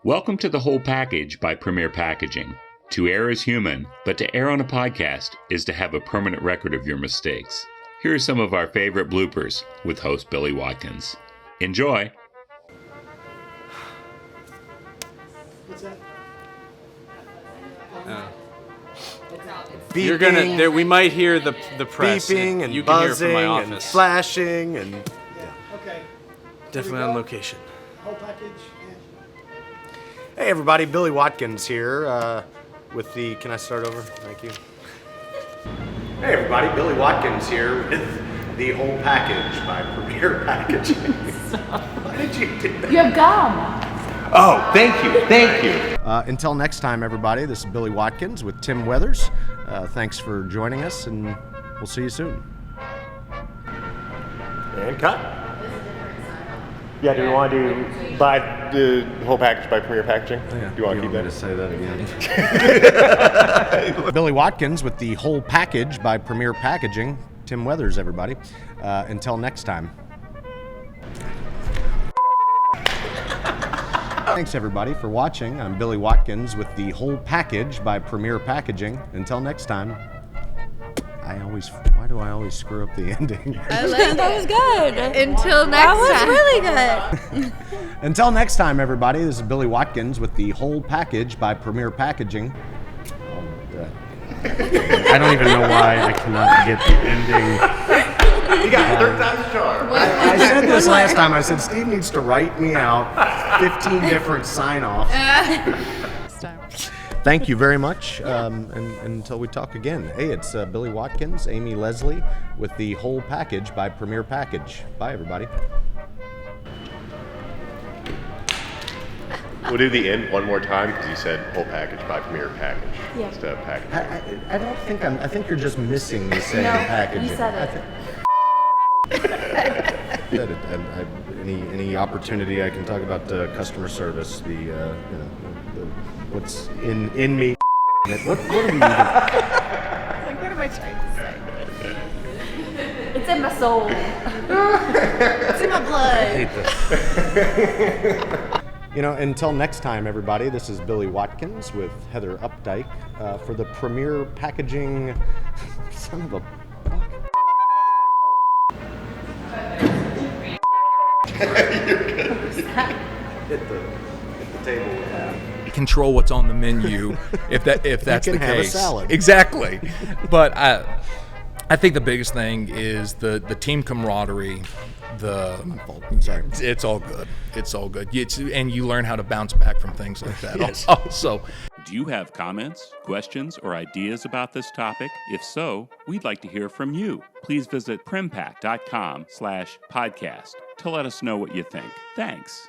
Welcome to The Whole Package by Premier Packaging. To err is human, but to err on a podcast is to have a permanent record of your mistakes. Here are some of our favorite bloopers with host Billy Watkins. Enjoy! What's that? You're gonna. We might hear the press. Beeping and you can buzzing hear it from my and office. flashing and Okay. definitely on location. Whole package. Hey everybody, Billy Watkins here with the. Can I start over? Thank you. Hey everybody, Billy Watkins here with the Whole Package by Premier Packaging. Why did you do that? You have gum. Oh, thank you. Until next time, everybody. This is Billy Watkins with Tim Weathers. Thanks for joining us, and we'll see you soon. And cut. Yeah, do we want to do buy the whole package by Premier Packaging? Do you want to keep that? To say that again. Billy Watkins with the Whole Package by Premier Packaging. Tim Weathers, everybody. Until next time. Thanks, everybody, for watching. I'm Billy Watkins with the Whole Package by Premier Packaging. Until next time. Why do I always screw up the ending? I like that was good. Until next time. That was really good. Until next time, everybody, this is Billy Watkins with the Whole Package by Premier Packaging. I don't even know why I cannot get the ending. You got third time's a charm. I said this last time. I said Steve needs to write me out 15 different sign-offs. Thank you very much, and until we talk again. Hey, it's Billy Watkins, Amy Leslie, with the Whole Package by Premier Package. Bye, everybody. We'll do the end one more time because you said whole package by Premier Package. Yeah. Instead of package. I don't think I think you're just missing me saying No, packaging. you said it. Any opportunity I can talk about customer service, what's in me. What are we even? Like, what am I trying to say? It's in my soul. It's in my blood. I hate this. Until next time, everybody, this is Billy Watkins with Heather Updike for the Premier Packaging. Son of a fuck. Hit the table with that. Control what's on the menu, if that's You the can have a case. salad. Exactly. But I think the biggest thing is the team camaraderie. Sorry. It's all good. It's all good. And you learn how to bounce back from things like that. Yes. Also. Do you have comments, questions, or ideas about this topic? If so, we'd like to hear from you. Please visit primpack.com/podcast to let us know what you think. Thanks.